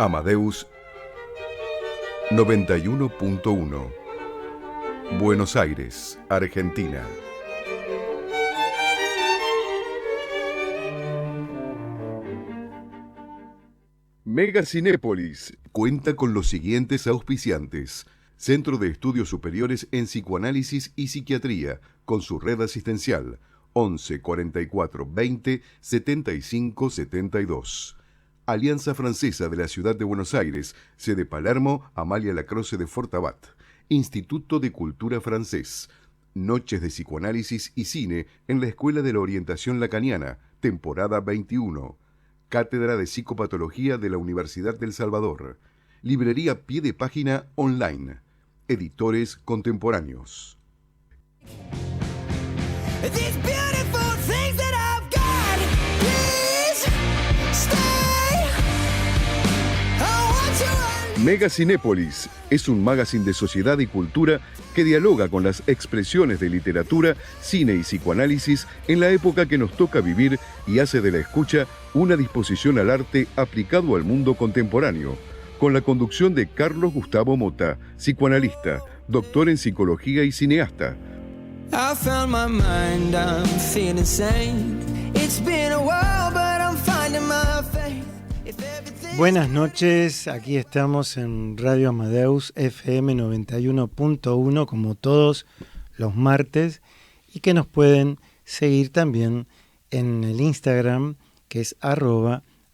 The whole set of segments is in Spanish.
Amadeus 91.1 Buenos Aires, Argentina. Mega Cinépolis cuenta con los siguientes auspiciantes: Centro de Estudios Superiores en Psicoanálisis y Psiquiatría, con su red asistencial 11 44 20 75 72. Alianza Francesa de la Ciudad de Buenos Aires, sede Palermo, Amalia Lacroze de Fortabat. Instituto de Cultura Francés. Noches de Psicoanálisis y Cine en la Escuela de la Orientación Lacaniana, temporada 21. Cátedra de Psicopatología de la Universidad del Salvador. Librería Pie de Página online. Editores contemporáneos. Mega Cinépolis es un magazine de sociedad y cultura que dialoga con las expresiones de literatura, cine y psicoanálisis en la época que nos toca vivir y hace de la escucha una disposición al arte aplicado al mundo contemporáneo, con la conducción de Carlos Gustavo Mota, psicoanalista, doctor en psicología y cineasta. I found my mind, I'm feeling sane. It's been a while, but I'm finding my faith. Buenas noches, aquí estamos en Radio Amadeus FM 91.1 como todos los martes, y que nos pueden seguir también en el Instagram, que es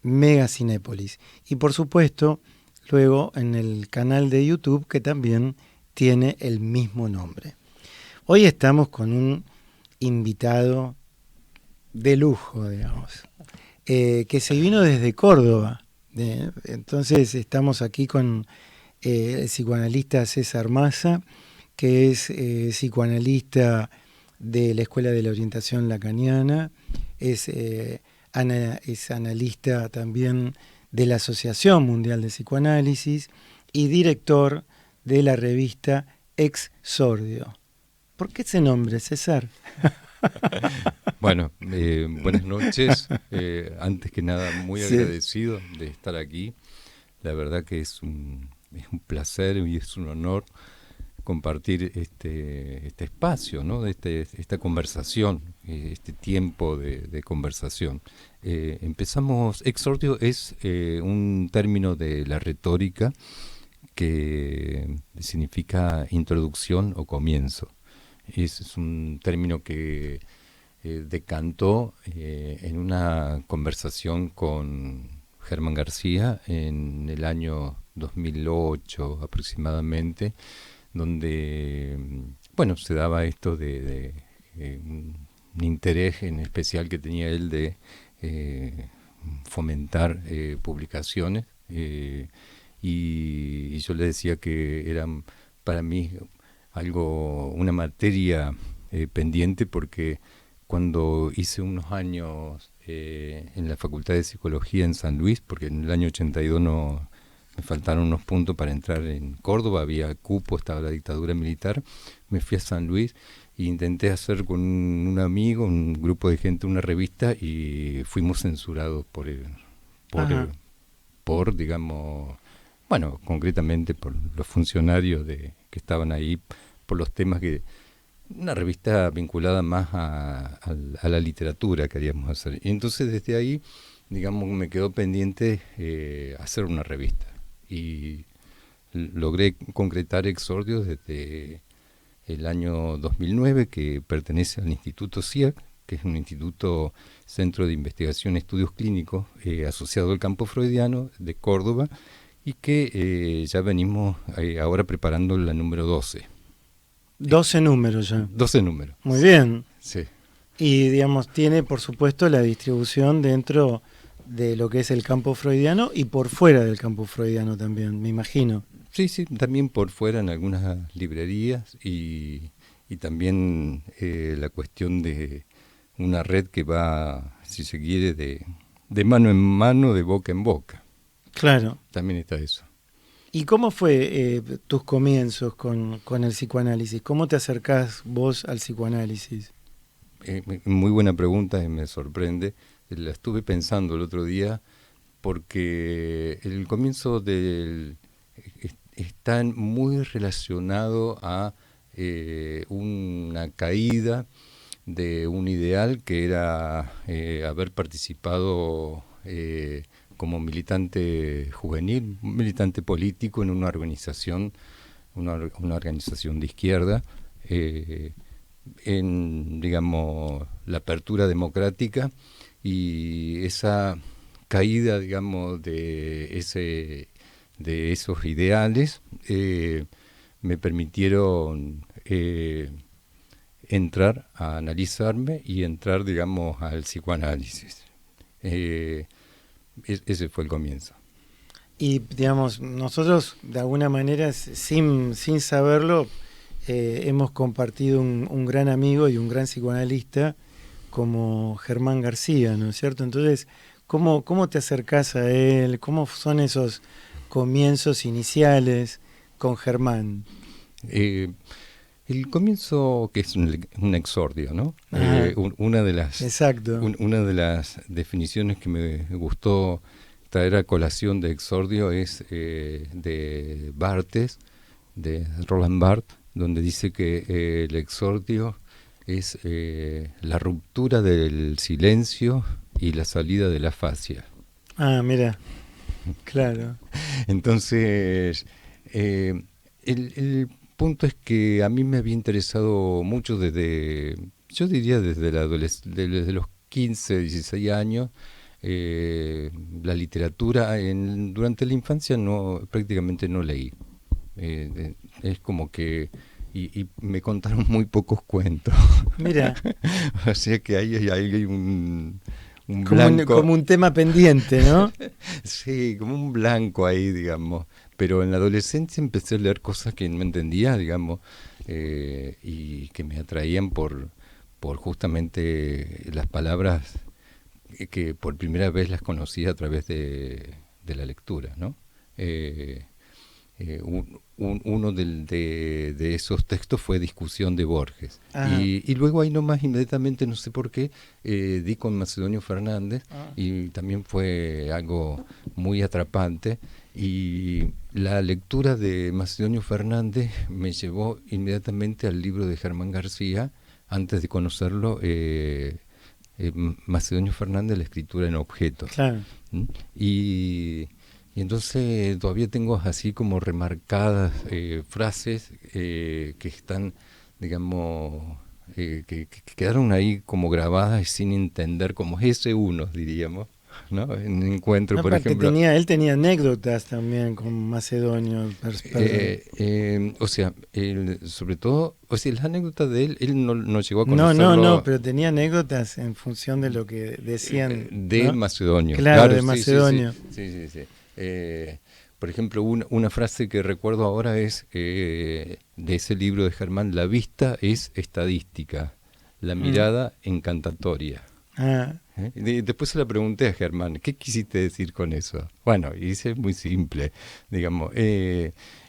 @megacinépolis, y por supuesto luego en el canal de YouTube, que también tiene el mismo nombre. Hoy estamos con un invitado de lujo, digamos, que se vino desde Córdoba. Entonces estamos aquí con el psicoanalista César Massa, que es psicoanalista de la Escuela de la Orientación Lacaniana, es analista también de la Asociación Mundial de Psicoanálisis y director de la revista Exordio. ¿Por qué ese nombre, César? Bueno, buenas noches. Antes que nada, muy agradecido de estar aquí. La verdad que es un placer y es un honor compartir este espacio, ¿no? Esta conversación, este tiempo de conversación. Empezamos, exordio es un término de la retórica que significa introducción o comienzo. Es un término que decantó en una conversación con Germán García en el año 2008 aproximadamente, donde se daba esto de un interés en especial que tenía él de fomentar publicaciones, y yo le decía que era para mí una materia pendiente, porque cuando hice unos años en la Facultad de Psicología en San Luis, porque en el año 82 me faltaron unos puntos para entrar en Córdoba, había cupo, estaba la dictadura militar, me fui a San Luis e intenté hacer con un amigo, un grupo de gente, una revista, y fuimos censurados por digamos, concretamente por los funcionarios que estaban ahí, por los temas que... Una revista vinculada más a la literatura queríamos hacer. Y entonces desde ahí, digamos, me quedó pendiente hacer una revista. Y logré concretar Exordio desde el año 2009, que pertenece al Instituto CIAC, que es un instituto, Centro de Investigación y Estudios Clínicos, asociado al campo freudiano de Córdoba, y que ya venimos ahora preparando la número 12. 12 números ya. 12 números. Muy bien. Sí. Y, digamos, tiene, por supuesto, la distribución dentro de lo que es el campo freudiano y por fuera del campo freudiano también, me imagino. Sí, también por fuera en algunas librerías, y también la cuestión de una red que va, si se quiere, de mano en mano, de boca en boca. Claro. También está eso. ¿Y cómo fue tus comienzos con el psicoanálisis? ¿Cómo te acercás vos al psicoanálisis? Muy buena pregunta y me sorprende. La estuve pensando el otro día porque el comienzo está muy relacionado a una caída de un ideal que era haber participado como militante juvenil, militante político en una organización de izquierda, en, digamos, la apertura democrática, y esa caída, digamos, de esos ideales me permitieron entrar a analizarme y entrar, digamos, al psicoanálisis. Ese fue el comienzo. Y, digamos, nosotros, de alguna manera, sin saberlo, hemos compartido un gran amigo y un gran psicoanalista como Germán García, ¿no es cierto? Entonces, ¿cómo te acercás a él? ¿Cómo son esos comienzos iniciales con Germán? El comienzo, que es un exordio, ¿no? Una de las definiciones que me gustó traer a colación de exordio es de Barthes, de Roland Barthes, donde dice que el exordio es la ruptura del silencio y la salida de la fascia. Ah, mira, claro. Entonces, el punto es que a mí me había interesado mucho yo diría desde desde los 15, 16 años, la literatura. Durante la infancia prácticamente no leí. Es como que y me contaron muy pocos cuentos. Mira. O sea que ahí hay un blanco. Como un tema pendiente, ¿no? Sí, como un blanco ahí, digamos. Pero en la adolescencia empecé a leer cosas que no entendía, digamos, y que me atraían por justamente las palabras que por primera vez las conocí a través de la lectura, ¿no? Uno de esos textos fue Discusión de Borges. Y luego ahí nomás, inmediatamente, no sé por qué, di con Macedonio Fernández, y también fue algo muy atrapante. Y la lectura de Macedonio Fernández me llevó inmediatamente al libro de Germán García. Antes de conocerlo, Macedonio Fernández, La escritura en objetos. Claro. Y entonces todavía tengo así como remarcadas frases que están, digamos, que quedaron ahí como grabadas y sin entender, como ese uno, diríamos, ¿no? En encuentro, por ejemplo. Él tenía anécdotas también con Macedonio. O sea, sobre todo, o sea, las anécdotas de él no llegó a conocerlo. No, pero tenía anécdotas en función de lo que decían. De Macedonio. Claro, de Macedonio. Sí. Por ejemplo, una frase que recuerdo ahora es de ese libro de Germán: la vista es estadística, la mirada encantatoria. Después se la pregunté a Germán, ¿qué quisiste decir con eso? Bueno, y dice muy simple, digamos,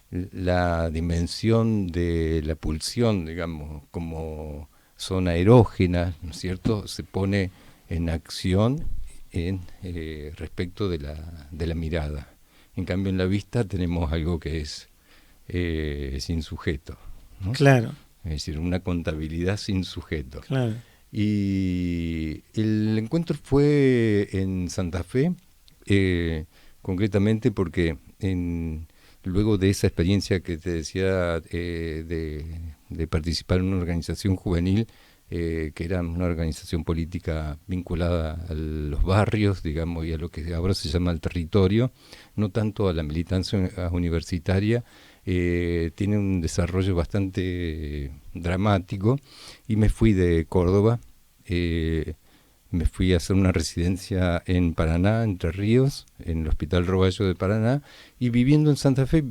la dimensión de la pulsión, digamos, como zona erógena, ¿no es cierto?, se pone en acción respecto de la mirada. En cambio, en la vista tenemos algo que es sin sujeto, ¿no? Claro. Es decir, una contabilidad sin sujeto. Claro. Y el encuentro fue en Santa Fe, concretamente porque luego de esa experiencia que te decía de participar en una organización juvenil, que era una organización política vinculada a los barrios, digamos, y a lo que ahora se llama el territorio, no tanto a la militancia universitaria, tiene un desarrollo bastante dramático, y me fui de Córdoba, me fui a hacer una residencia en Paraná, Entre Ríos, en el Hospital Roballo de Paraná, y vivía en Santa Fe,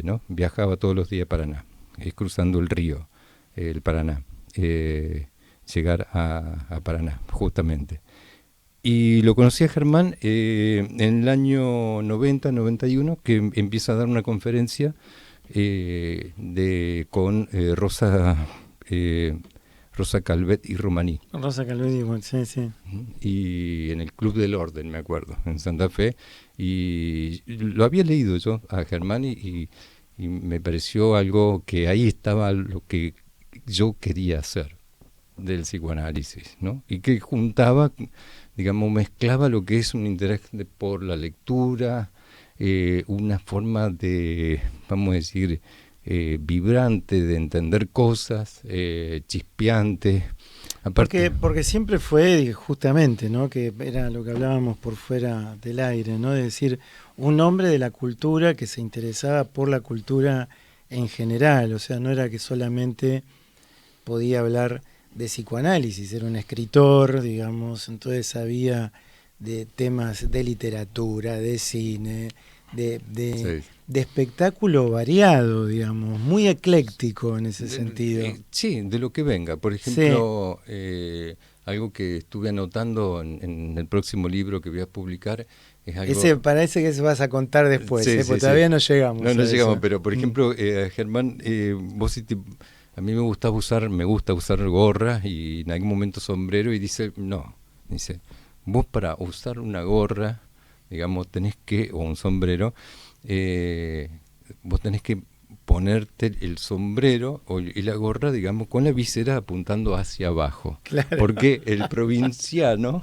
¿no? Viajaba todos los días a Paraná, cruzando el río, el Paraná. Llegar a Paraná, justamente. Y lo conocí a Germán en el año 90-91, que empieza a dar una conferencia con Rosa Rosa Calvet y Romaní. Rosa Calvet y sí, sí. Y en el Club del Orden, me acuerdo, en Santa Fe. Y lo había leído yo a Germán y me pareció algo que ahí estaba lo que yo quería hacer del psicoanálisis, ¿no? Y que juntaba, digamos, mezclaba lo que es un interés por la lectura, una forma de, vamos a decir, vibrante de entender cosas, chispeante. Aparte, porque siempre fue justamente, ¿no? Que era lo que hablábamos por fuera del aire, ¿no? De decir, un hombre de la cultura que se interesaba por la cultura en general, o sea, no era que solamente podía hablar de psicoanálisis, era un escritor, digamos, entonces sabía de temas de literatura, de cine, de espectáculo variado, digamos, muy ecléctico en ese sentido. Sí, de lo que venga. Por ejemplo, algo que estuve anotando en el próximo libro que voy a publicar es algo... Parece que se vas a contar después, porque todavía no llegamos. No llegamos, pero por ejemplo, Germán, a mí me gusta usar gorra y en algún momento sombrero, y dice, vos para usar una gorra, digamos, o un sombrero, vos tenés que ponerte el sombrero y la gorra, digamos, con la visera apuntando hacia abajo. Claro. Porque el provinciano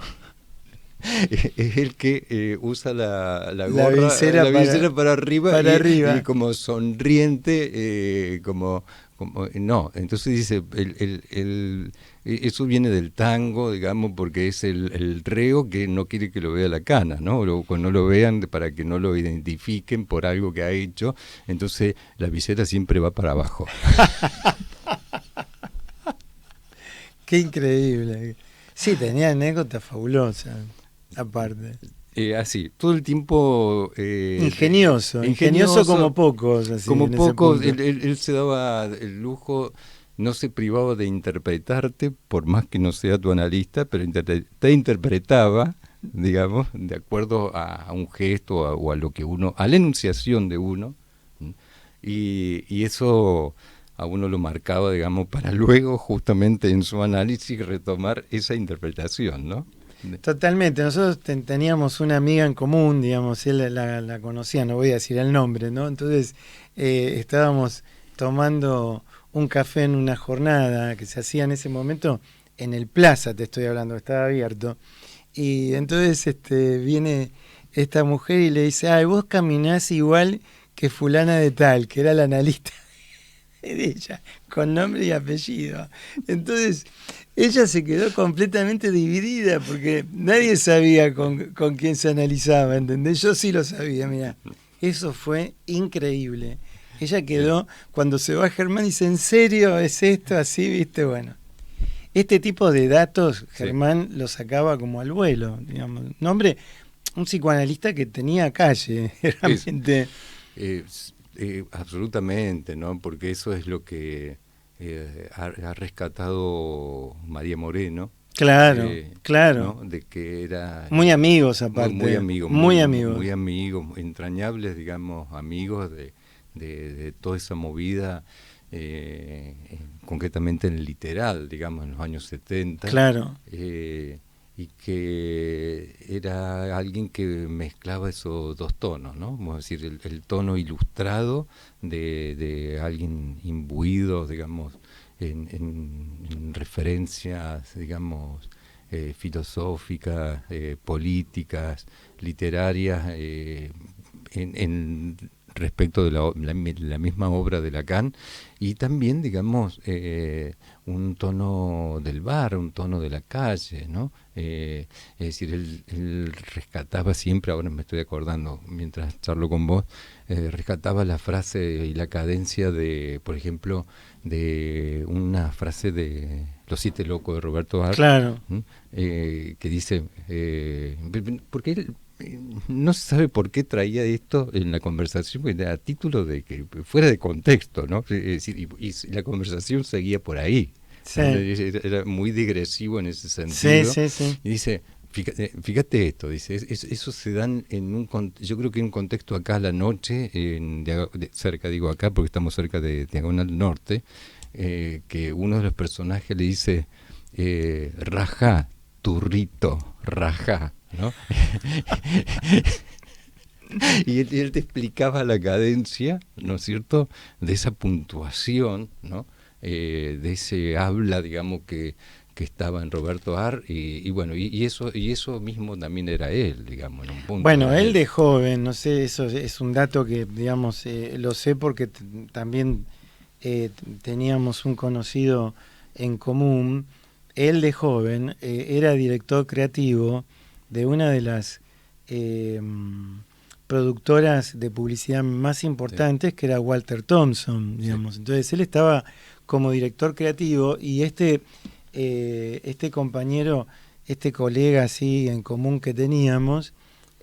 es el que usa la gorra, la visera para arriba, y como sonriente, no. Entonces dice, eso viene del tango, digamos, porque es el reo que no quiere que lo vea la cana, ¿no? O no lo vean para que no lo identifiquen por algo que ha hecho. Entonces la visera siempre va para abajo. Qué increíble. Sí, tenía anécdotas fabulosas, aparte. Así, todo el tiempo... ingenioso como pocos. Así, como pocos, él se daba el lujo, no se privaba de interpretarte, por más que no sea tu analista, pero te interpretaba, digamos, de acuerdo a un gesto o a lo que a la enunciación de uno, y eso a uno lo marcaba, digamos, para luego justamente en su análisis retomar esa interpretación, ¿no? Totalmente, nosotros teníamos una amiga en común, digamos, él la conocía, no voy a decir el nombre, ¿no? Entonces estábamos tomando un café en una jornada que se hacía en ese momento en el Plaza, te estoy hablando, estaba abierto, y entonces viene esta mujer y le dice, ay, vos caminás igual que fulana de tal, que era la analista de ella, con nombre y apellido. Entonces ella se quedó completamente dividida porque nadie sabía con quién se analizaba, ¿entendés? Yo sí lo sabía, mira. Eso fue increíble. Ella quedó, cuando se va Germán, dice, ¿en serio es esto así, viste? Bueno, este tipo de datos Germán lo sacaba como al vuelo, digamos. Un hombre, un psicoanalista que tenía calle, realmente. Absolutamente, ¿no? Porque eso es lo que ha rescatado María Moreno. Claro, claro. ¿No? De que era muy amigos aparte. Muy amigos. Muy amigos, entrañables, digamos, amigos de toda esa movida, concretamente en el literal, digamos, en los años 70. Claro. Y que era alguien que mezclaba esos dos tonos, ¿no? Vamos a decir, el tono ilustrado de alguien imbuido, digamos, en referencias, digamos, filosóficas, políticas, literarias, en respecto de la misma obra de Lacan, y también, digamos, un tono del bar, un tono de la calle, ¿no? Es decir, él rescataba siempre, ahora me estoy acordando mientras charlo con vos, rescataba la frase y la cadencia de, por ejemplo, de una frase de Los Siete Locos de Roberto Arlt, claro. Que dice, porque él no se sabe por qué traía esto en la conversación, porque a título de que fuera de contexto, ¿no? Es decir, y la conversación seguía por ahí. Sí. Era muy digresivo en ese sentido. Sí. Y dice, fíjate esto, dice, eso se dan yo creo que en un contexto acá a la noche, cerca, digo acá porque estamos cerca de Diagonal Norte, que uno de los personajes le dice, rajá, turrito, rajá, ¿no? Y él te explicaba la cadencia, ¿no es cierto?, de esa puntuación, ¿no? De ese habla, digamos, que estaba en Roberto Ar, y bueno, y eso mismo también era él, digamos, en un punto. Bueno, él de joven, no sé, eso es un dato que, digamos, lo sé porque también teníamos un conocido en común. Él de joven era director creativo de una de las productoras de publicidad más importantes, sí, que era Walter Thompson, digamos. Sí. Entonces él estaba como director creativo y este compañero, este colega así en común que teníamos,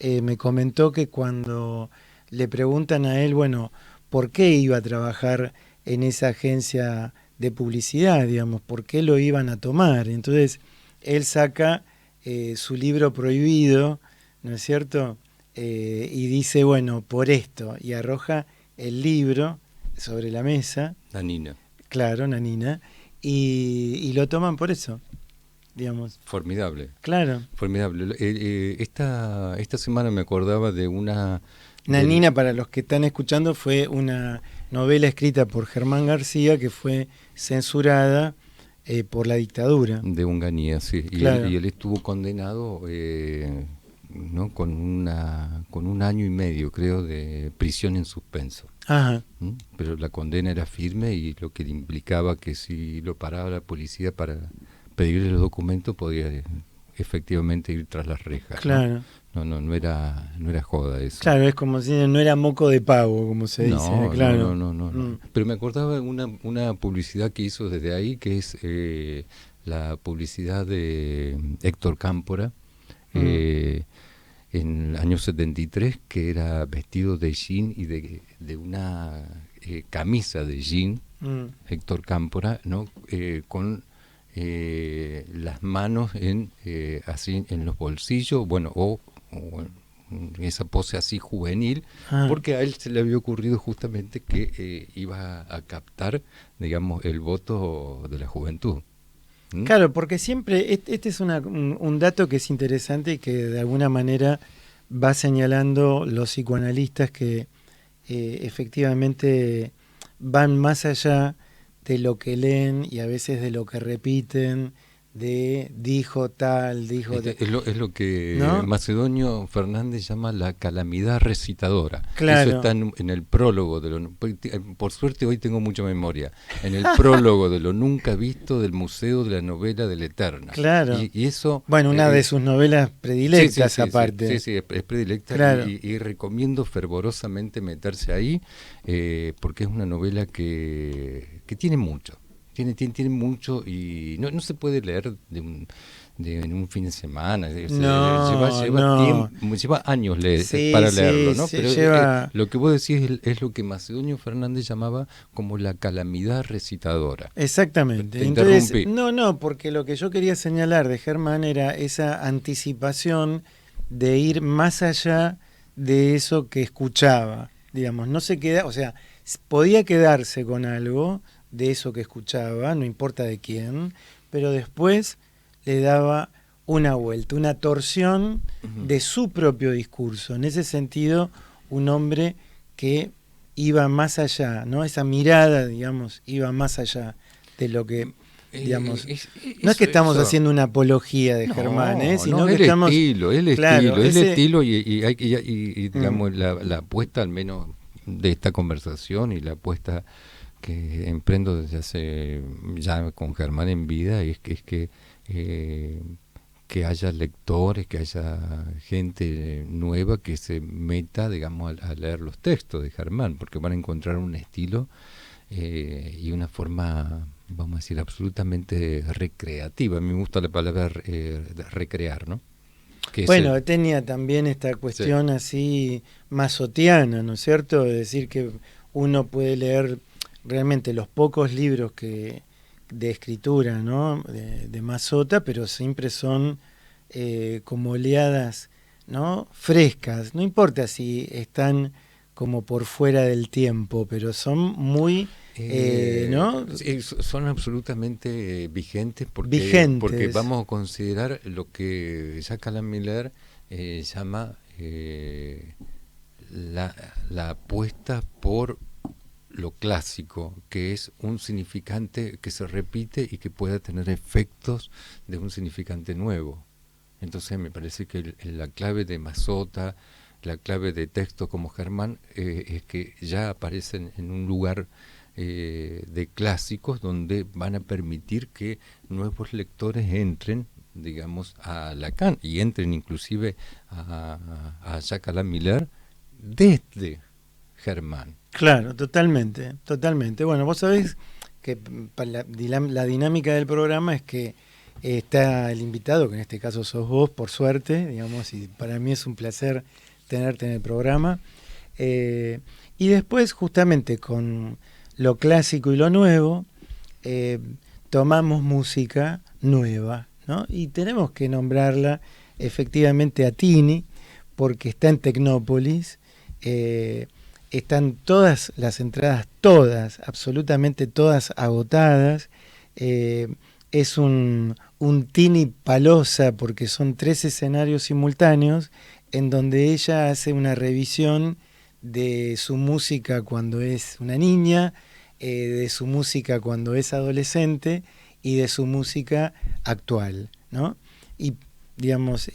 me comentó que cuando le preguntan a él, bueno, ¿por qué iba a trabajar en esa agencia de publicidad, digamos? ¿Por qué lo iban a tomar? Entonces él saca su libro prohibido, ¿no es cierto?, y dice, bueno, por esto, y arroja el libro sobre la mesa. Nanina. Claro, Nanina, y lo toman por eso, digamos. Formidable. Claro. Formidable. Esta semana me acordaba de una... Nanina, para los que están escuchando, fue una novela escrita por Germán García que fue censurada por la dictadura. De Onganía, sí. Claro. Y él estuvo condenado... ¿no? con un año y medio, creo, de prisión en suspenso. Ajá. Pero la condena era firme y lo que implicaba que si lo paraba la policía para pedirle los documentos podía efectivamente ir tras las rejas. Claro. No era joda eso. Claro, es como si no era moco de pavo, como se dice. Claro. No. Pero me acordaba de una publicidad que hizo desde ahí, que es la publicidad de Héctor Cámpora, en el año 73, que era vestido de jean y de una camisa de jean, Héctor Cámpora, ¿no? Con las manos así en los bolsillos, bueno, o esa pose así juvenil, porque a él se le había ocurrido justamente que iba a captar, digamos, el voto de la juventud. Claro, porque siempre, este es un dato que es interesante y que de alguna manera va señalando los psicoanalistas que efectivamente van más allá de lo que leen y a veces de lo que repiten, de dijo tal, dijo... Es lo que, ¿no?, Macedonio Fernández llama la calamidad recitadora. Claro. Eso está en el prólogo de lo... Por suerte hoy tengo mucha memoria. En el prólogo de lo nunca visto del Museo de la Novela de la Eterna. Claro. Y eso... Bueno, una de sus novelas predilectas, sí, aparte. Sí, es predilecta. Claro. Y recomiendo fervorosamente meterse ahí, porque es una novela que tiene mucho. Tiene mucho y no se puede leer en un fin de semana. Lleva años para leerlo, ¿no? Pero lleva... lo que vos decís es lo que Macedonio Fernández llamaba como la calamidad recitadora. Exactamente. Te Entonces, interrumpí. Porque lo que yo quería señalar de Germán era esa anticipación de ir más allá de eso que escuchaba. Digamos, no se queda, o sea, podía quedarse con algo de eso que escuchaba, no importa de quién, pero después le daba una vuelta, una torsión de su propio discurso. En ese sentido, un hombre que iba más allá, ¿no? Esa mirada, digamos, iba más allá de lo que, digamos... no es que estamos haciendo una apología de Germán, sino que estamos... El estilo y digamos, la apuesta, al menos, de esta conversación y la apuesta que emprendo desde hace ya con Germán en vida es que haya lectores, que haya gente nueva que se meta, digamos, a leer los textos de Germán, porque van a encontrar un estilo y una forma, vamos a decir, absolutamente recreativa. A mí me gusta la palabra recrear, ¿no? Bueno, tenía también esta cuestión así mazotiana, ¿no es cierto? Es decir, que uno puede leer realmente los pocos libros de escritura, ¿no?, de Mazota, pero siempre son como oleadas, ¿no?, frescas. No importa si están como por fuera del tiempo, pero son muy... ¿no? Son absolutamente vigentes porque vamos a considerar lo que Jacques Alain Miller llama la apuesta por lo clásico, que es un significante que se repite y que pueda tener efectos de un significante nuevo. Entonces me parece que la clave de Mazzotta, la clave de textos como Germán, es que ya aparecen en un lugar de clásicos donde van a permitir que nuevos lectores entren, digamos, a Lacan y entren inclusive a Jacques Alain Miller desde Germán. Claro, totalmente. Bueno, vos sabés que la dinámica del programa es que está el invitado, que en este caso sos vos, por suerte, digamos, y para mí es un placer tenerte en el programa. Y después, justamente con lo clásico y lo nuevo, tomamos música nueva, ¿no? Y tenemos que nombrarla efectivamente a Tini, porque está en Tecnópolis. Están todas las entradas, absolutamente todas agotadas. Es un Tini Palosa, porque son 3 escenarios simultáneos en donde ella hace una revisión de su música cuando es una niña, de su música cuando es adolescente y de su música actual, ¿no? Y digamos,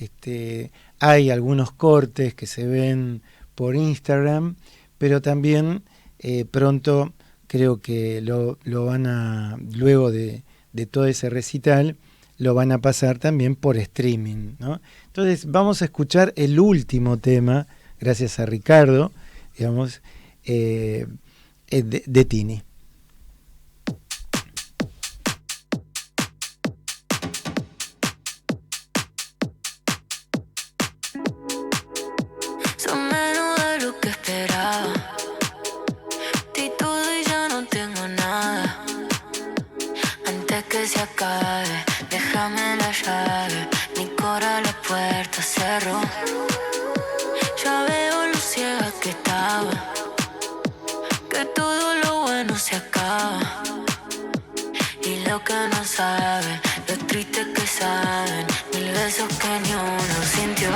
hay algunos cortes que se ven por Instagram, pero también pronto creo que lo van a, luego de todo ese recital, lo van a pasar también por streaming, ¿no? Entonces vamos a escuchar el último tema, gracias a Ricardo, digamos, de Tini. Son menos de lo que esperaba. Di todo y ya no tengo nada. Antes que se acabe, déjame la llave. Mi cora la puerta cerró. Ya veo lo ciega que estaba, que todo lo bueno se acaba. Y lo que no saben, lo triste que saben, 1000 besos que ni uno sintió.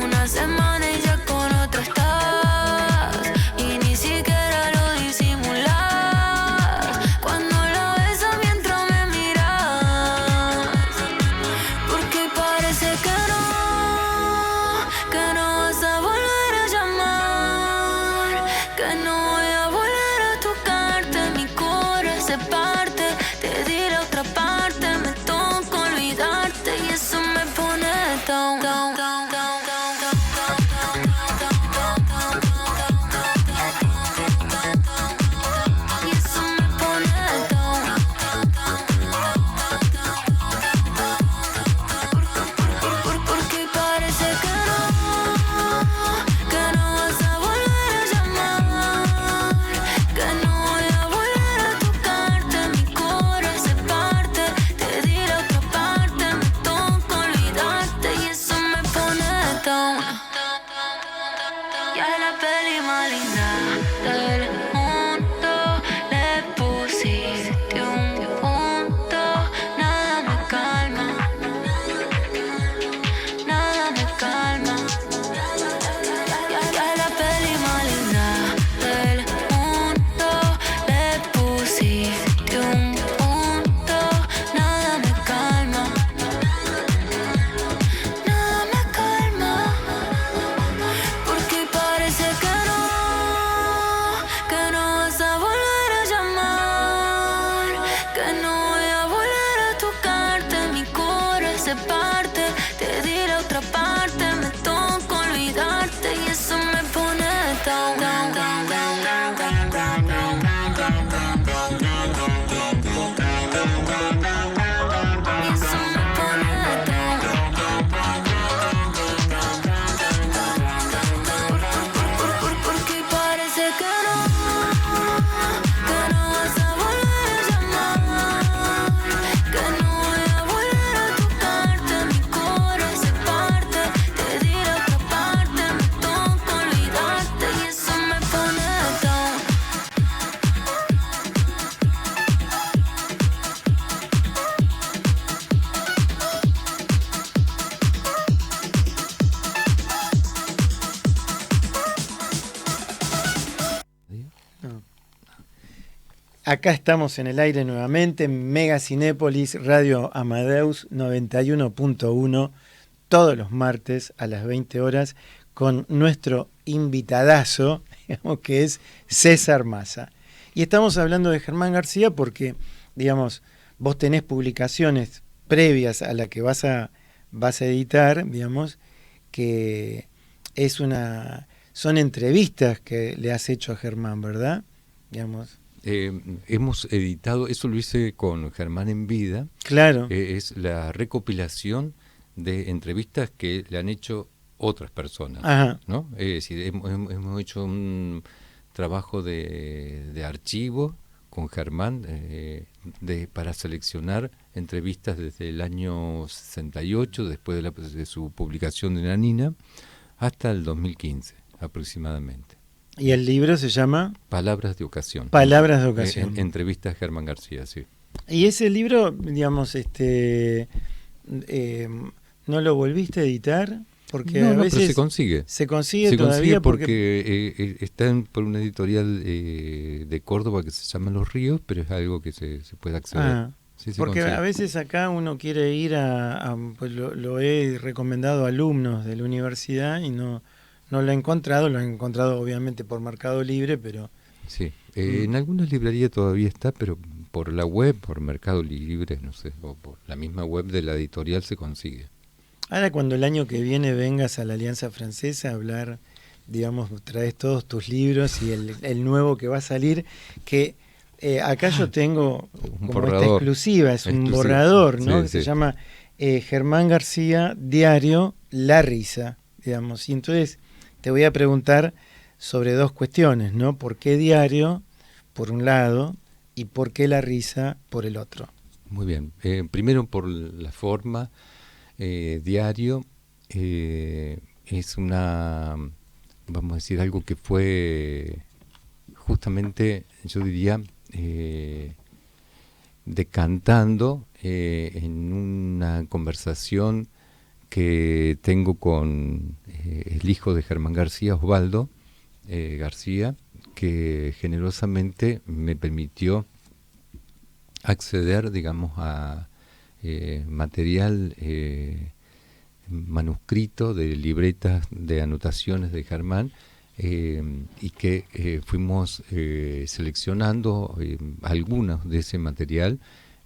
Una semana y ya con otro estás, y ni siquiera lo disimulas. Cuando la besas mientras me miras, porque parece que no vas a volver a llamar, que no voy a volver a tocarte. Mi corazón se parte, te di la otra parte, me toca olvidarte y eso me pone down, down, down, down. Porque parece que Acá estamos en el aire nuevamente, Mega Cinépolis, Radio Amadeus 91.1, todos los martes a las 20 horas, con nuestro invitadazo, digamos, que es César Massa. Y estamos hablando de Germán García porque, digamos, vos tenés publicaciones previas a la que vas a editar, digamos, que son entrevistas que le has hecho a Germán, ¿verdad? Digamos. Hemos editado, eso lo hice con Germán en vida. Claro. Es la recopilación de entrevistas que le han hecho otras personas. Ajá. ¿No? Es decir, hemos hecho un trabajo de archivo con Germán para seleccionar entrevistas desde el año 68, después de su publicación de Nanina, hasta el 2015 aproximadamente. ¿Y el libro se llama? Palabras de ocasión. Palabras de ocasión. Entrevistas a Germán García, sí. Y ese libro, digamos, ¿no lo volviste a editar? Porque a veces pero se consigue. Se consigue todavía porque está por una editorial de Córdoba que se llama Los Ríos, pero es algo que se puede acceder. Sí, porque consigue. A veces acá uno quiere ir pues lo he recomendado a alumnos de la universidad y no lo he encontrado, lo he encontrado obviamente por Mercado Libre, pero... Sí, en algunas librerías todavía está, pero por la web, por Mercado Libre, no sé, o por la misma web de la editorial se consigue. Ahora cuando el año que viene vengas a la Alianza Francesa a hablar, digamos, traes todos tus libros y el nuevo que va a salir, que acá yo tengo como esta exclusiva, es un borrador, ¿no? Que se llama Germán García, Diario, La Risa, digamos, y entonces te voy a preguntar sobre dos cuestiones, ¿no? ¿Por qué diario, por un lado, y por qué La Risa, por el otro? Muy bien. Primero por la forma. Diario es vamos a decir, algo que fue justamente, yo diría, decantando en una conversación que tengo con el hijo de Germán García, Osvaldo García, que generosamente me permitió acceder, digamos, a material manuscrito de libretas de anotaciones de Germán, y que fuimos seleccionando algunos de ese material,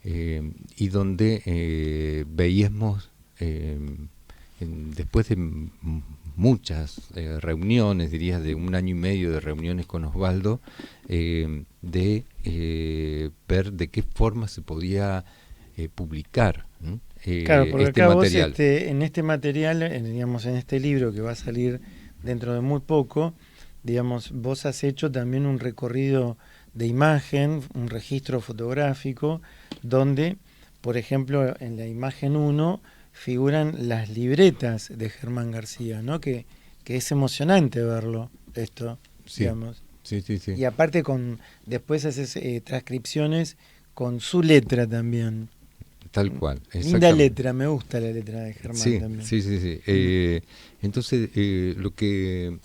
y donde veíamos después de muchas reuniones, diría de 1 año y medio de reuniones con Osvaldo, de ver de qué forma se podía publicar claro, porque este acá material. Vos en este material, digamos, en este libro que va a salir dentro de muy poco, digamos, vos has hecho también un recorrido de imagen, un registro fotográfico, donde, por ejemplo, en la imagen 1 figuran las libretas de Germán García, ¿no? Que es emocionante verlo, esto, sí, digamos. Sí. Y aparte después haces transcripciones con su letra también. Tal cual. Linda letra, me gusta la letra de Germán también. Sí. Entonces, lo que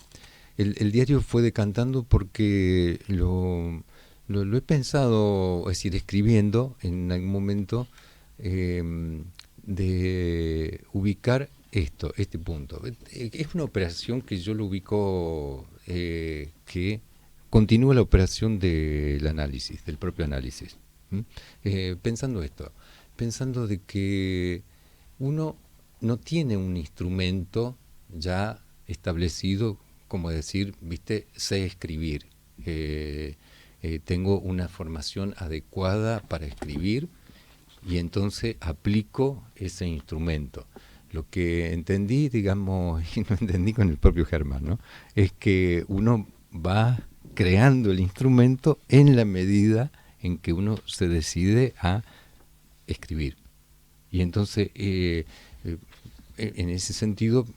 el diario fue decantando porque lo he pensado, es decir, escribiendo en algún momento, de ubicar este punto. Es una operación que yo lo ubico, que continúa la operación del análisis, del propio análisis. Pensando de que uno no tiene un instrumento ya establecido, como decir, viste, sé escribir, tengo una formación adecuada para escribir y entonces aplico ese instrumento. Lo que entendí, digamos, y lo entendí con el propio Germán, ¿no? Es que uno va creando el instrumento en la medida en que uno se decide a escribir. Y entonces, en ese sentido,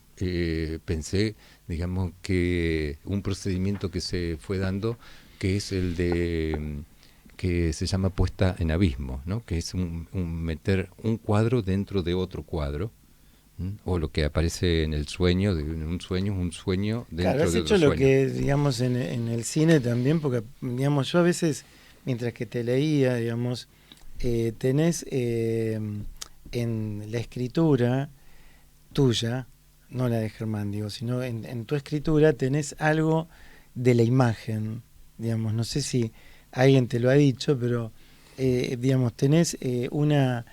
pensé, digamos, que un procedimiento que se fue dando, que es el de que se llama puesta en abismo, ¿no? Que es un meter un cuadro dentro de otro cuadro, o lo que aparece en el sueño, un sueño dentro claro, has de hecho otro lo sueño. que, digamos, en el cine también, porque, digamos, yo a veces mientras que te leía, digamos, tenés en la escritura tuya, no la de Germán, digo, sino en tu escritura tenés algo de la imagen, digamos, no sé si alguien te lo ha dicho, pero digamos, tenés una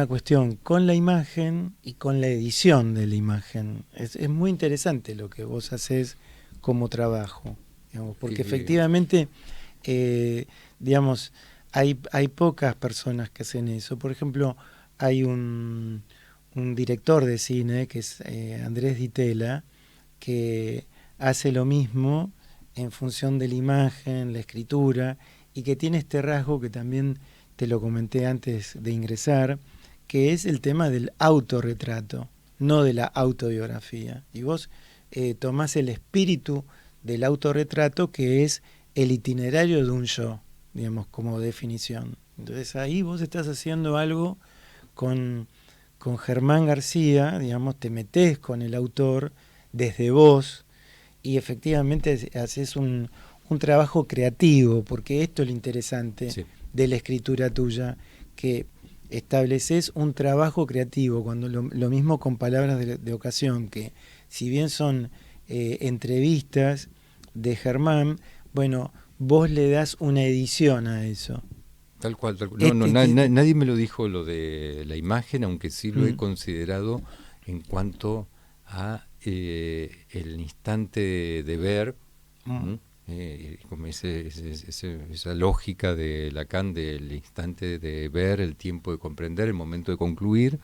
cuestión con la imagen y con la edición de la imagen. Es muy interesante lo que vos hacés como trabajo, digamos, porque efectivamente, digamos, hay pocas personas que hacen eso. Por ejemplo, hay un director de cine que es Andrés Di Tella, que hace lo mismo en función de la imagen, la escritura, y que tiene este rasgo que también te lo comenté antes de ingresar, que es el tema del autorretrato, no de la autobiografía. Y vos tomás el espíritu del autorretrato, que es el itinerario de un yo, digamos, como definición. Entonces ahí vos estás haciendo algo con Germán García, digamos, te metés con el autor desde vos y efectivamente haces un trabajo creativo, porque esto es lo interesante de la escritura tuya, que estableces un trabajo creativo, cuando lo mismo con Palabras de ocasión, que si bien son entrevistas de Germán, bueno, vos le das una edición a eso. Tal cual, tal cual. Nadie me lo dijo lo de la imagen, aunque sí lo he considerado en cuanto a el instante de ver, como esa lógica de Lacan del instante de ver, el tiempo de comprender, el momento de concluir,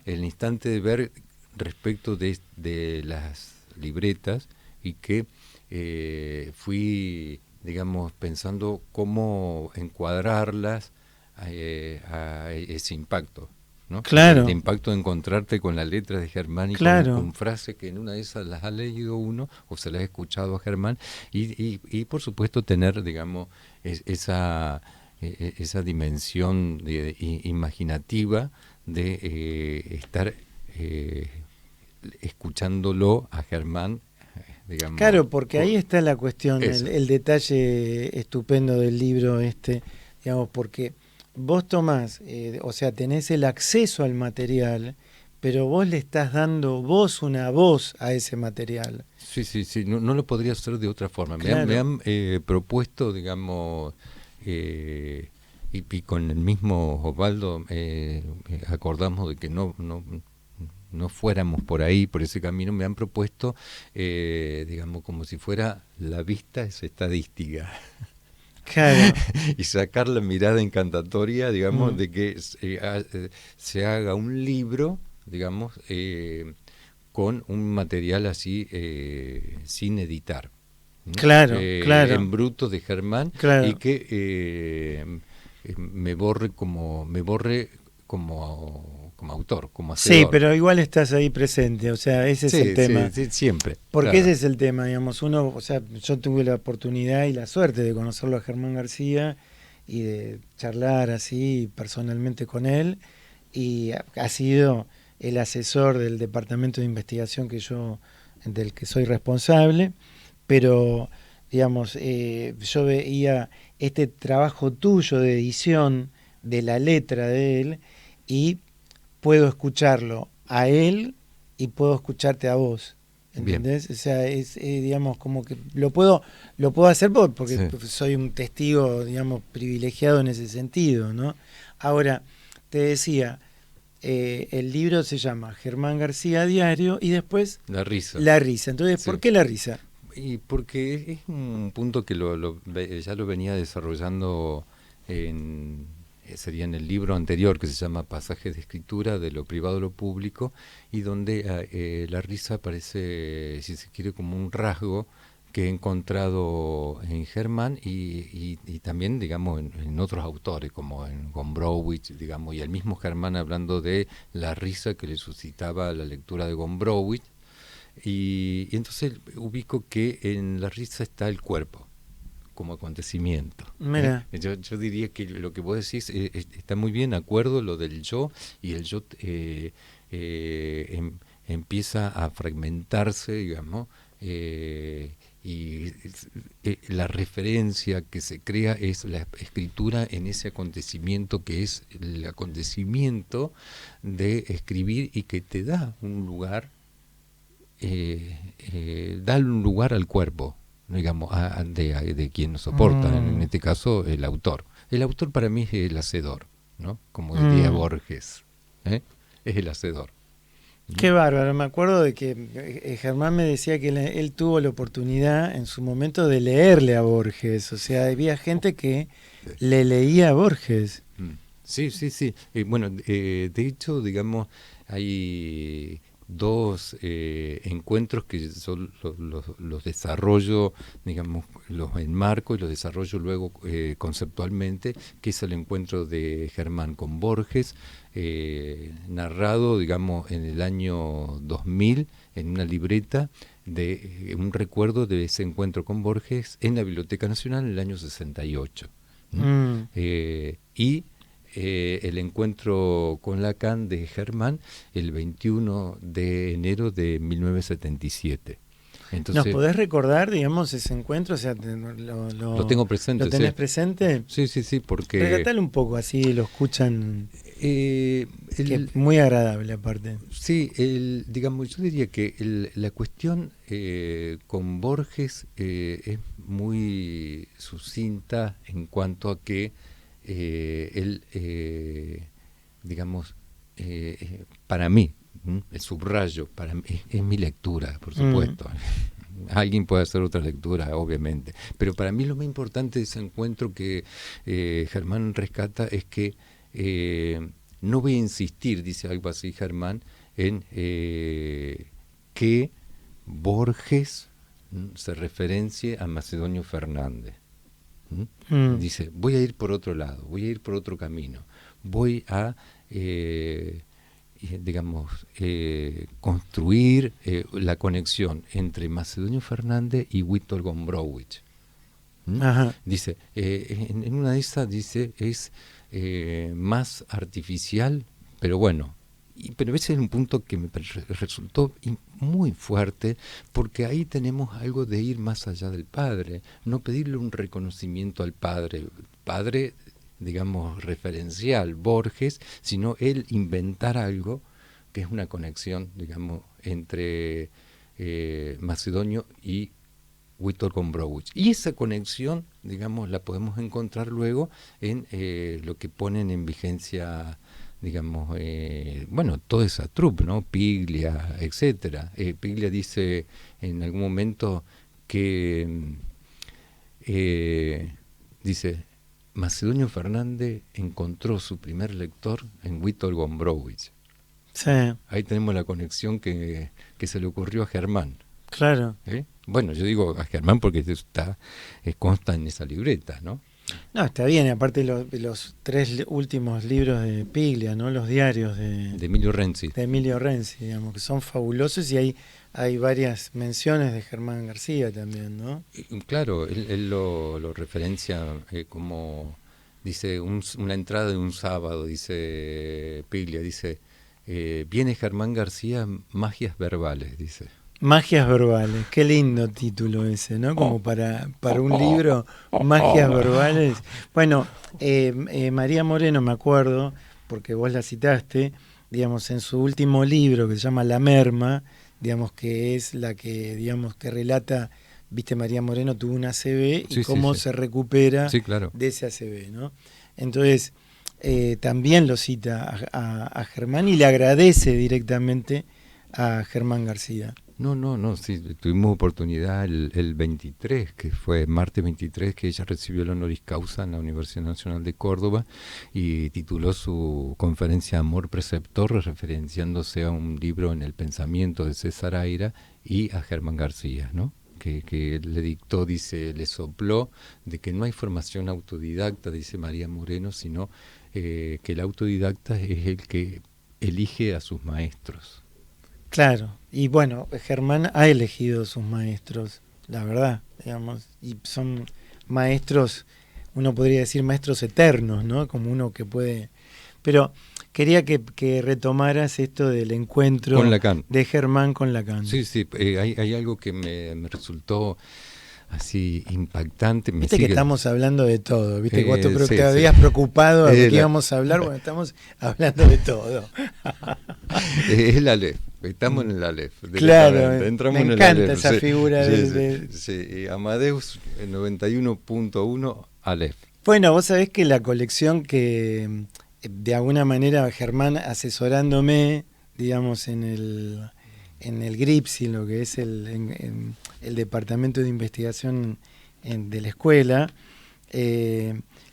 el instante de ver respecto de las libretas, y que fui, digamos, pensando cómo encuadrarlas a ese impacto, ¿no? Claro. El impacto de encontrarte con la letra de Germán y con frases que en una de esas las ha leído uno o se las ha escuchado a Germán, y por supuesto tener, digamos, esa dimensión imaginativa de estar escuchándolo a Germán. Digamos, claro, porque ahí está la cuestión, el detalle estupendo del libro digamos, porque vos tomás, o sea, tenés el acceso al material, pero vos le estás dando una voz a ese material. Sí, no lo podría hacer de otra forma. Claro. Me han propuesto, digamos, y con el mismo Osvaldo acordamos de que no fuéramos por ahí, por ese camino. Me han propuesto, digamos, como si fuera la vista es estadística. Claro. Y sacar la mirada encantatoria, digamos, de que se haga un libro, digamos, con un material así sin editar, ¿no? Claro. En bruto de Germán, claro. Y que me borre como autor, como hacedor. Sí, pero igual estás ahí presente, o sea, ese es el tema. Sí, siempre. Porque claro. ese es el tema, digamos, o sea, yo tuve la oportunidad y la suerte de conocerlo a Germán García y de charlar así personalmente con él, y ha sido el asesor del departamento de investigación del que soy responsable, pero digamos, yo veía este trabajo tuyo de edición de la letra de él y puedo escucharlo a él y puedo escucharte a vos, ¿entendés? Bien. O sea, es digamos, como que lo puedo hacer porque soy un testigo, digamos, privilegiado en ese sentido, ¿no? Ahora, te decía, el libro se llama Germán García Diario y después La risa. Entonces, ¿por qué la risa? Y porque es un punto que ya lo venía desarrollando sería en el libro anterior, que se llama Pasajes de escritura de lo privado a lo público, y donde la risa aparece, si se quiere, como un rasgo que he encontrado en Germán y también, digamos, en otros autores, como en Gombrowicz, digamos, y el mismo Germán hablando de la risa que le suscitaba la lectura de Gombrowicz, y entonces ubico que en la risa está el cuerpo como acontecimiento. Mira. Yo diría que lo que vos decís está muy bien, acuerdo, lo del yo, y el yo empieza a fragmentarse, digamos, y la referencia que se crea es la escritura en ese acontecimiento que es el acontecimiento de escribir y que te da un lugar, da un lugar al cuerpo, digamos, de quien nos soporta, en este caso el autor. El autor para mí es el hacedor, ¿no? Como diría Borges, es el hacedor. Qué bárbaro, me acuerdo de que Germán me decía que él tuvo la oportunidad en su momento de leerle a Borges, o sea, había gente que le leía a Borges. Sí. Bueno, de hecho, digamos, hay dos encuentros que son los desarrollo, digamos, los enmarco y los desarrollo luego conceptualmente, que es el encuentro de Germán con Borges, narrado, digamos, en el año 2000 en una libreta de un recuerdo de ese encuentro con Borges en la Biblioteca Nacional en el año 68. Y el encuentro con Lacan de Germán el 21 de enero de 1977. Entonces, ¿nos podés recordar, digamos, ese encuentro? O sea, lo tengo presente. ¿Lo tenés presente? Sí, porque... Relatale un poco, así lo escuchan, que es muy agradable aparte. Sí, digamos, yo diría que la cuestión con Borges es muy sucinta en cuanto a que él, digamos, para mí, el subrayo, para mí, es mi lectura, por supuesto. Alguien puede hacer otra lectura, obviamente. Pero para mí lo más importante de ese encuentro que Germán rescata es que no voy a insistir, dice algo así Germán, en que Borges se referencie a Macedonio Fernández. Dice, voy a ir por otro lado, voy a ir por otro camino, voy a, digamos, construir la conexión entre Macedonio Fernández y Witold Gombrowicz. Dice, en una de esas dice, es más artificial, pero bueno, pero ese es un punto que me resultó muy fuerte, porque ahí tenemos algo de ir más allá del padre, no pedirle un reconocimiento al padre, digamos, referencial, Borges, sino él inventar algo que es una conexión, digamos, entre Macedonio y Witold Gombrowicz. Y esa conexión, digamos, la podemos encontrar luego en lo que ponen en vigencia, digamos, bueno, toda esa troupe, ¿no? Piglia, etcétera. Piglia dice en algún momento que dice, Macedonio Fernández encontró su primer lector en Witold Gombrowicz. Sí. Ahí tenemos la conexión que se le ocurrió a Germán. Claro. Bueno, yo digo a Germán porque consta en esa libreta, ¿no? No, está bien, aparte los tres últimos libros de Piglia, ¿no? Los diarios de Emilio Renzi. De Emilio Renzi, digamos, que son fabulosos, y hay varias menciones de Germán García también, ¿no? Claro, él lo referencia como, dice, una entrada de un sábado, dice Piglia, dice, viene Germán García, magias verbales, dice. Magias verbales, qué lindo título ese, ¿no? Como para un libro, magias verbales. Bueno, María Moreno, me acuerdo, porque vos la citaste, digamos, en su último libro que se llama La Merma, digamos, que es la que, digamos, que relata, viste, María Moreno tuvo un ACV y cómo se recupera de ese ACV, ¿no? Entonces, también lo cita a Germán y le agradece directamente a Germán García. No, sí, tuvimos oportunidad el 23, que fue martes 23, que ella recibió el honoris causa en la Universidad Nacional de Córdoba y tituló su conferencia Amor Preceptor, referenciándose a un libro en el pensamiento de César Aira y a Germán García, ¿no? Que le dictó, dice, le sopló de que no hay formación autodidacta, dice María Moreno, sino que el autodidacta es el que elige a sus maestros. Claro, y bueno, Germán ha elegido sus maestros, la verdad, digamos, y son maestros, uno podría decir maestros eternos, ¿no? Como uno que puede... Pero quería que retomaras esto del encuentro con Lacan. de Germán con Lacan. Sí, hay algo que me resultó así impactante. Viste que estamos hablando de todo, viste, cuando sí, te habías preocupado de qué la... íbamos a hablar, bueno, estamos hablando de todo. Es la Aleph, estamos en el Aleph. Claro, entramos me en encanta el Aleph. esa figura Amadeus 91.1 Aleph. Bueno, vos sabés que la colección que de alguna manera Germán asesorándome, digamos, en el GRIPSI, lo que es el Departamento de Investigación de la escuela,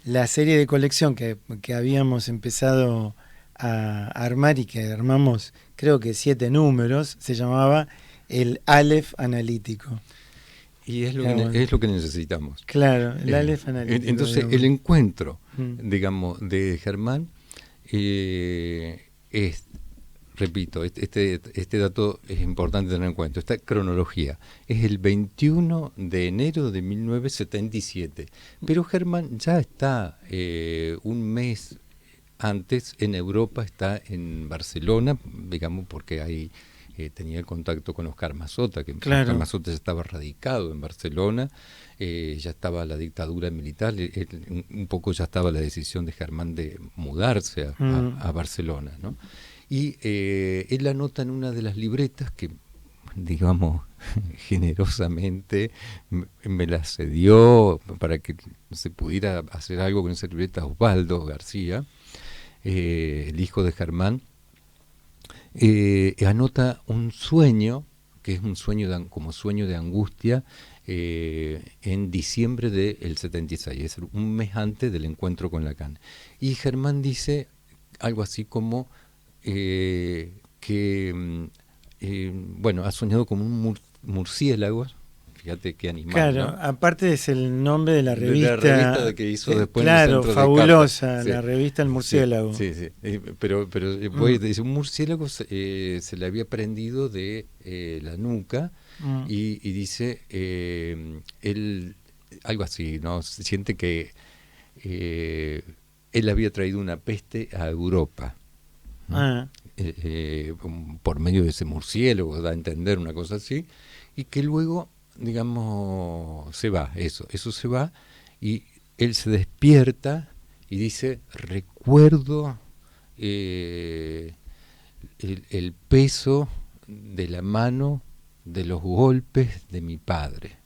la serie de colección que habíamos empezado a armar y que armamos creo que 7 números, se llamaba el Aleph analítico. Y es lo que necesitamos. Claro, el Aleph analítico. Entonces, digamos, el encuentro, digamos, de Germán es, repito, este dato es importante tener en cuenta, esta cronología. Es el 21 de enero de 1977. Pero Germán ya está un mes antes en Europa, está en Barcelona, digamos, porque hay... tenía el contacto con Oscar Mazota, que claro. Oscar Mazota ya estaba radicado en Barcelona, ya estaba la dictadura militar, un poco ya estaba la decisión de Germán de mudarse a Barcelona, ¿no? Y él anota en una de las libretas que, digamos, generosamente me la cedió para que se pudiera hacer algo con esa libreta Osvaldo García, el hijo de Germán. Anota un sueño, que es un sueño como sueño de angustia, en diciembre del 76, es un mes antes del encuentro con Lacan. Y Germán dice algo así como bueno, ha soñado como un murciélago. Fíjate qué animal. Claro, ¿no? Aparte es el nombre de la revista. De la revista que hizo después claro, en el centro fabulosa, de la revista El Murciélago. Sí. Pero dice, un murciélago se le había prendido de la nuca y dice, él, algo así, ¿no? Se siente que él había traído una peste a Europa. Por medio de ese murciélago, da a entender una cosa así, y que luego, digamos, se va, eso se va, y él se despierta y dice, recuerdo el peso de la mano de los golpes de mi padre.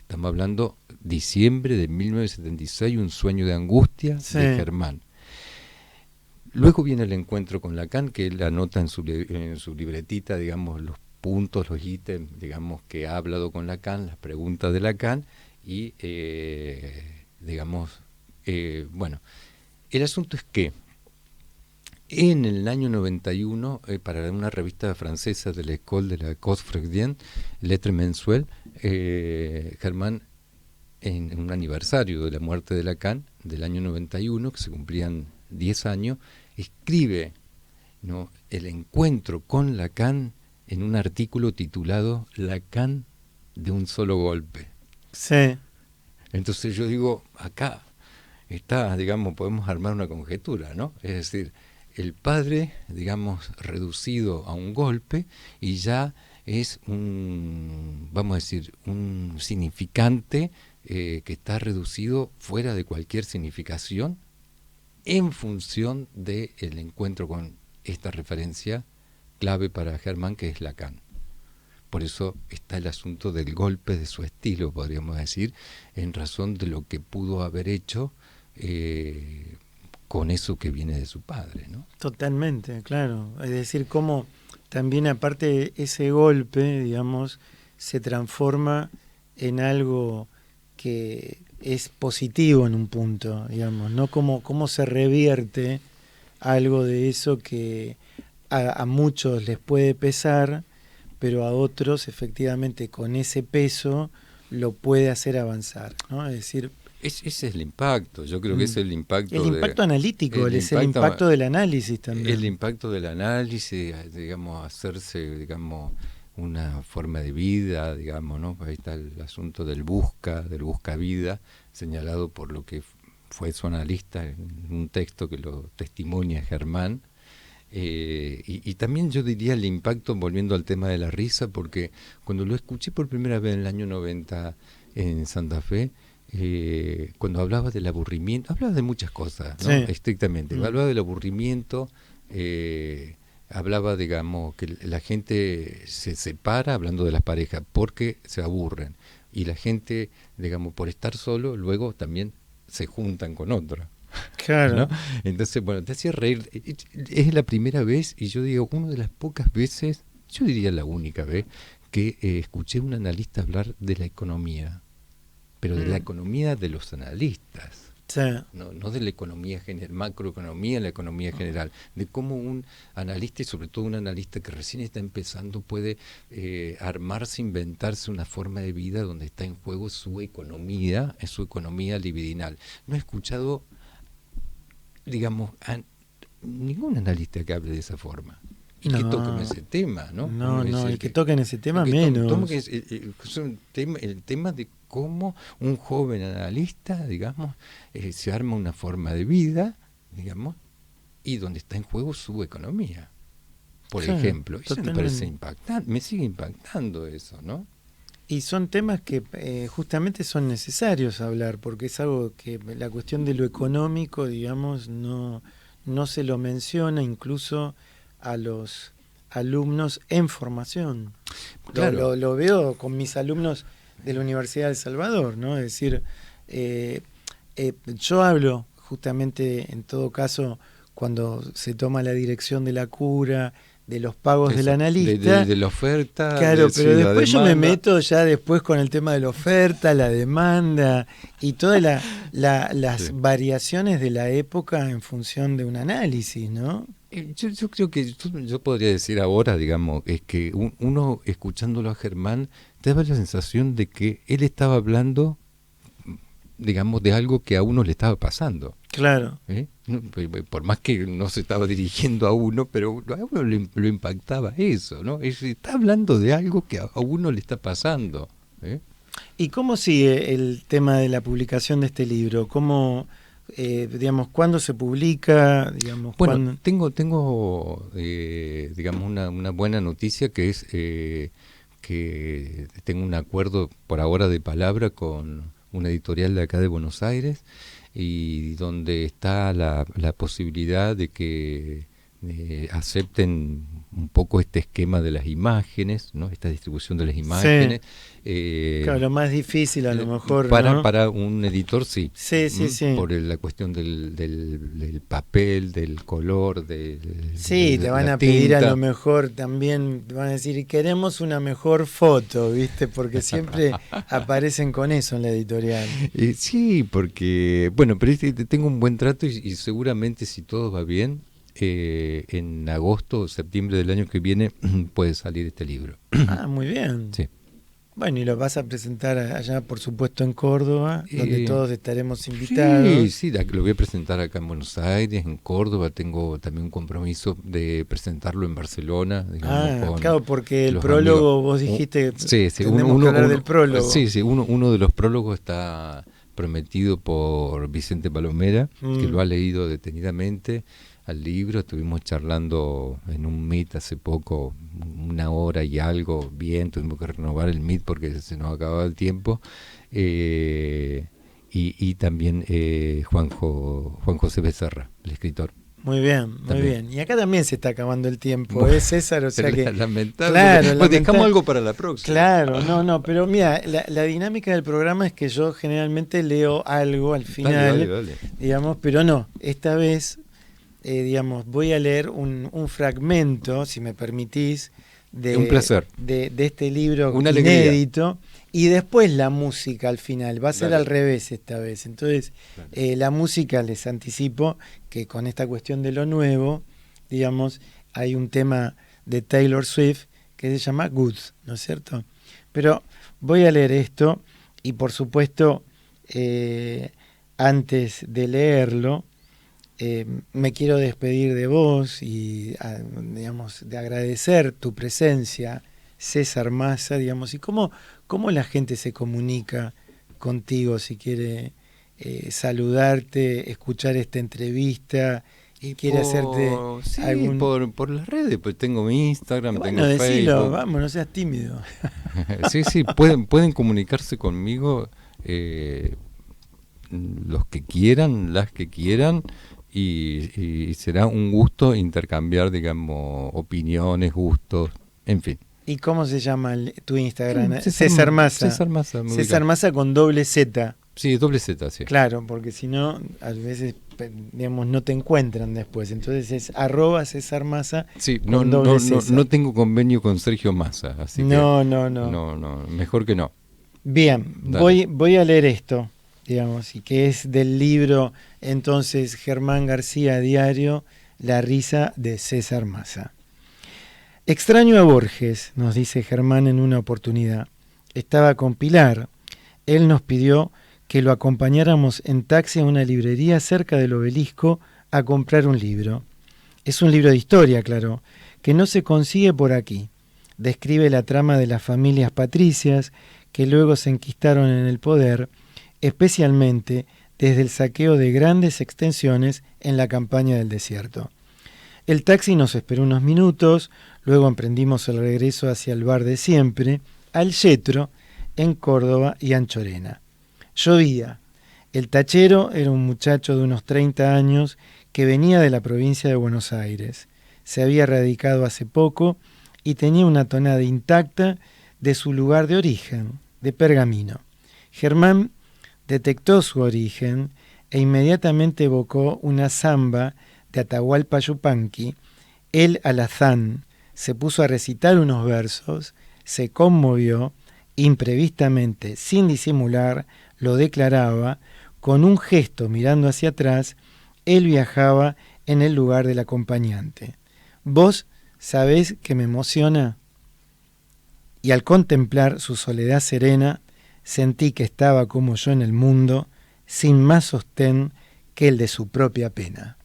Estamos hablando diciembre de 1976, un sueño de angustia de Germán. Luego viene el encuentro con Lacan, que él anota en su libretita, digamos, los puntos, los ítems, digamos, que ha hablado con Lacan, las preguntas de Lacan, y, digamos, bueno, el asunto es que en el año 91, para una revista francesa de la École de la Cause Freudienne, Lettre Mensuelle, Germán, en un aniversario de la muerte de Lacan, del año 91, que se cumplían 10 años, escribe, ¿no?, el encuentro con Lacan en un artículo titulado Lacan de un solo golpe. Sí. Entonces yo digo, acá está, digamos, podemos armar una conjetura, ¿no? Es decir, el padre, digamos, reducido a un golpe y ya es un, vamos a decir, un significante que está reducido fuera de cualquier significación en función del encuentro con esta referencia clave para Germán, que es Lacan. Por eso está el asunto del golpe de su estilo, podríamos decir, en razón de lo que pudo haber hecho con eso que viene de su padre, ¿no? Totalmente, claro. Es decir, cómo también aparte ese golpe, digamos, se transforma en algo que es positivo en un punto, digamos, ¿no? Cómo se revierte algo de eso que a muchos les puede pesar, pero a otros efectivamente con ese peso lo puede hacer avanzar, ¿no? Es decir, ese es el impacto, yo creo que es el impacto. El impacto analítico, es el impacto del análisis también. El impacto del análisis, digamos, hacerse, digamos, una forma de vida, digamos, ¿no? Ahí está el asunto del busca vida, señalado por lo que fue su analista en un texto que lo testimonia Germán. Y también yo diría el impacto, volviendo al tema de la risa, porque cuando lo escuché por primera vez en el año 90 en Santa Fe, cuando hablaba del aburrimiento, hablaba de muchas cosas, ¿no? Sí. Estrictamente, hablaba del aburrimiento, hablaba, digamos, que la gente se separa, hablando de las parejas, porque se aburren, y la gente, digamos, por estar solo, luego también se juntan con otra. Claro. ¿No? Entonces, bueno, te hacía reír. Es la primera vez, y yo digo, una de las pocas veces, yo diría la única vez, que escuché a un analista hablar de la economía, pero de la economía de los analistas. Sí. No de la economía macroeconomía, la economía general, de cómo un analista, y sobre todo un analista que recién está empezando, puede armarse, inventarse una forma de vida donde está en juego su economía libidinal. No he escuchado, digamos, a ningún analista que hable de esa forma. Y que toquen ese tema, ¿no? No, el que toquen ese tema menos. El tema de cómo un joven analista, digamos, se arma una forma de vida, digamos, y donde está en juego su economía. Por ejemplo, eso me parece impactante, me sigue impactando eso, ¿no? Y son temas que justamente son necesarios hablar, porque es algo que la cuestión de lo económico, digamos, no se lo menciona incluso a los alumnos en formación. Claro. Lo veo con mis alumnos de la Universidad de El Salvador, ¿no? Es decir, yo hablo justamente, en todo caso, cuando se toma la dirección de la cura, de los pagos del analista. De la oferta. Claro, pero después yo me meto ya después con el tema de la oferta, la demanda y todas las variaciones de la época en función de un análisis, ¿no? Yo creo que yo podría decir ahora, digamos, es que uno escuchándolo a Germán te daba la sensación de que él estaba hablando, digamos, de algo que a uno le estaba pasando. Claro. Por más que no se estaba dirigiendo a uno, pero a uno lo impactaba eso, ¿no? Está hablando de algo que a uno le está pasando. ¿Y cómo sigue el tema de la publicación de este libro? ¿Cómo, digamos, cuándo se publica? Digamos, bueno, tengo digamos, una buena noticia, que es que tengo un acuerdo por ahora de palabra con una editorial de acá de Buenos Aires, y donde está la posibilidad de que acepten un poco este esquema de las imágenes, ¿no? Esta distribución de las imágenes. Sí. Claro, lo más difícil a lo mejor, para, ¿no? Para un editor, sí. Sí. Por la cuestión del papel, del color, sí, te van a pedir a lo mejor también, te van a decir, queremos una mejor foto, ¿viste? Porque siempre aparecen con eso en la editorial. Sí, porque, bueno, pero tengo un buen trato y seguramente, si todo va bien, en agosto o septiembre del año que viene puede salir este libro. Ah, muy bien. Sí. Bueno, y lo vas a presentar allá, por supuesto, en Córdoba, donde todos estaremos invitados. Sí, lo voy a presentar acá en Buenos Aires, en Córdoba. Tengo también un compromiso de presentarlo en Barcelona. Digamos, claro, porque el prólogo, vos dijiste, tenemos que hablar del prólogo. Sí, uno de los prólogos está prometido por Vicente Palomera, que lo ha leído detenidamente al libro. Estuvimos charlando en un Meet hace poco, 1 hora y algo, bien, tuvimos que renovar el Meet porque se nos acababa el tiempo, y también Juan José Becerra, el escritor. Muy bien, muy bien. Y acá también se está acabando el tiempo, bueno, César? O sea que lamentable. Claro, pues dejamos algo para la próxima. Claro, no, pero mira, la dinámica del programa es que yo generalmente leo algo al final, dale. digamos, pero no, esta vez, digamos, voy a leer un fragmento, si me permitís, un placer. de este libro Una inédito. Alegría. Y después la música al final, va a ser Dale. al revés esta vez. Entonces, la música, les anticipo que con esta cuestión de lo nuevo, digamos, hay un tema de Taylor Swift que se llama Good, ¿no es cierto? Pero voy a leer esto y, por supuesto, antes de leerlo, me quiero despedir de vos y, digamos, de agradecer tu presencia, César Massa, digamos, y cómo la gente se comunica contigo si quiere saludarte, escuchar esta entrevista, quiere hacerte algún... por las redes, pues tengo mi Instagram, bueno, tengo decilo, Facebook. vamos, no seas tímido. Sí, pueden comunicarse conmigo los que quieran, las que quieran, y será un gusto intercambiar, digamos, opiniones, gustos, en fin. ¿Y cómo se llama tu Instagram? César Massa. César Massa. César Massa con doble Z. Sí, doble Z, sí. Claro, porque si no, a veces, digamos, no te encuentran después. Entonces es @César Massa. Sí, con doble Z. no tengo convenio con Sergio Massa, así que... No, mejor que no. Bien, Dale. voy a leer esto, digamos, y que es del libro, entonces, Germán García Diario, La risa de César Massa. Extraño a Borges, nos dice Germán en una oportunidad. Estaba con Pilar. Él nos pidió que lo acompañáramos en taxi a una librería cerca del Obelisco a comprar un libro. Es un libro de historia, claro, que no se consigue por aquí. Describe la trama de las familias patricias que luego se enquistaron en el poder, especialmente desde el saqueo de grandes extensiones en la campaña del desierto. El taxi nos esperó unos minutos, luego emprendimos el regreso hacia el bar de siempre, al Yetro, en Córdoba y Anchorena. Llovía. El tachero era un muchacho de unos 30 años que venía de la provincia de Buenos Aires. Se había radicado hace poco y tenía una tonada intacta de su lugar de origen, de Pergamino. Germán detectó su origen e inmediatamente evocó una samba de Atahualpa Yupanqui. Él, alazán, se puso a recitar unos versos, se conmovió, imprevistamente, sin disimular, lo declaraba, con un gesto mirando hacia atrás, él viajaba en el lugar del acompañante. ¿Vos sabés que me emociona? Y al contemplar su soledad serena, sentí que estaba como yo en el mundo, sin más sostén que el de su propia pena.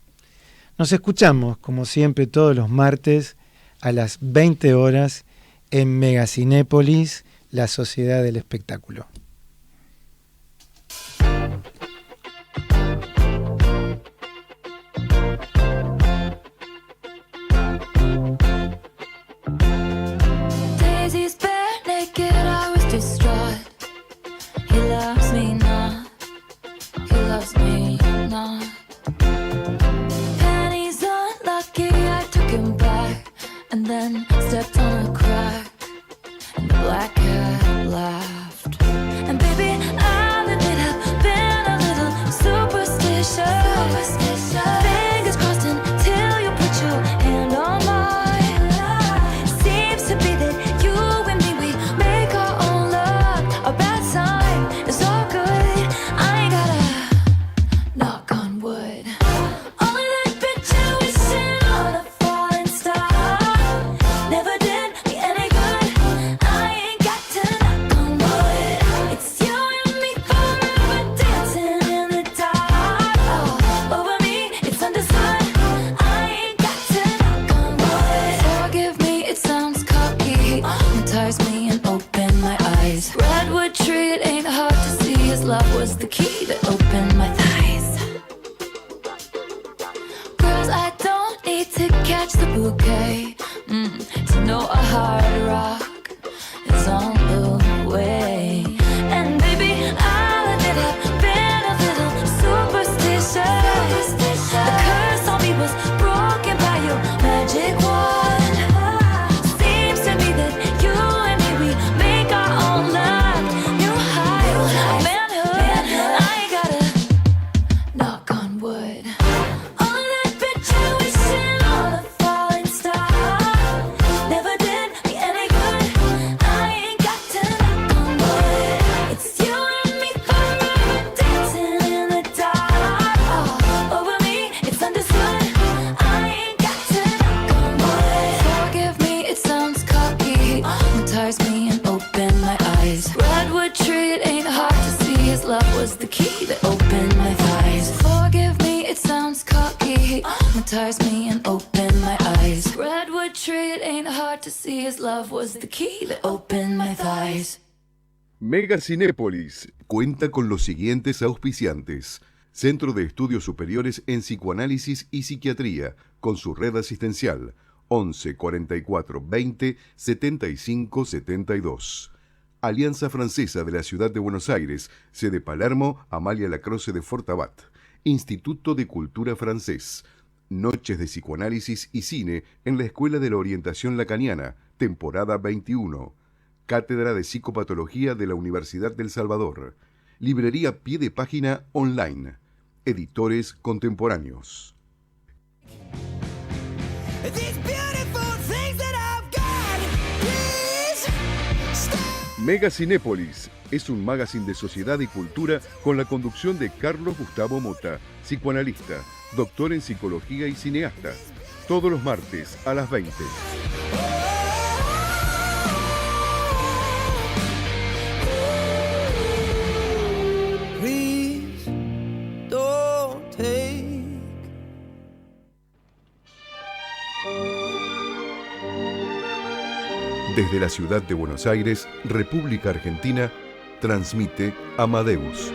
Nos escuchamos, como siempre, todos los martes a las 20 horas en Megacinépolis, la Sociedad del Espectáculo. Daisy's bare naked, I was distraught. He loves me not, he loves me not. Penny's unlucky, I took him back and then stepped on a crack. And the black cat laughed. And baby, I'll admit I've been a little superstitious. Fingers crossed until you put your hand on mine. Seems to be that you and me, we make our own luck. A bad sign is all good. I ain't gotta knock on wood. Only that bitch you wishing on a falling star. Never did me any good. I ain't got to knock on wood. It's you and me forever dancing in the dark. Oh, over me, it's understood. I ain't got to knock on wood. Forgive me, it sounds cocky. Hypnotize me and open my eyes. Redwood tree, it ain't hard to see. His love was the key that opened my thighs. Girls, I don't need to catch the bouquet to know a hard rock is on the way. And baby, I'll admit I've been a little superstitious. The curse on me was broken by your magic wand. Seems to me that you and me, we make our own luck. New heights of manhood. I ain't gotta knock on wood. Only that bitch you wishing on a falling star. Never did me any good. I ain't got to knock on wood. It's you and me forever dancing in the dark. Oh, over me, it's understood. I ain't got to knock on wood. Forgive me, it sounds cocky. Hypnotize me and open my eyes. Redwood tree, it ain't hard to see. His love was the key that opened my thighs. Forgive me, it sounds cocky. Hypnotize me and open my eyes. Redwood tree, it ain't hard to see. His love was the key that opened my thighs. Mega Cinépolis cuenta con los siguientes auspiciantes. Centro de Estudios Superiores en Psicoanálisis y Psiquiatría, con su red asistencial 11 44 20 75 72. Alianza Francesa de la Ciudad de Buenos Aires, sede Palermo, Amalia Lacroze de Fortabat. Instituto de Cultura Francés. Noches de Psicoanálisis y Cine en la Escuela de la Orientación Lacaniana, temporada 21. Cátedra de Psicopatología de la Universidad del Salvador. Librería Pie de Página online. Editores contemporáneos. Mega Cinépolis es un magazine de sociedad y cultura con la conducción de Carlos Gustavo Mota, psicoanalista, doctor en psicología y cineasta. Todos los martes a las 20. Desde la ciudad de Buenos Aires, República Argentina, transmite Amadeus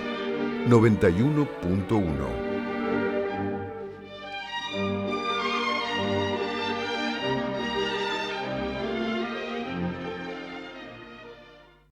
91.1.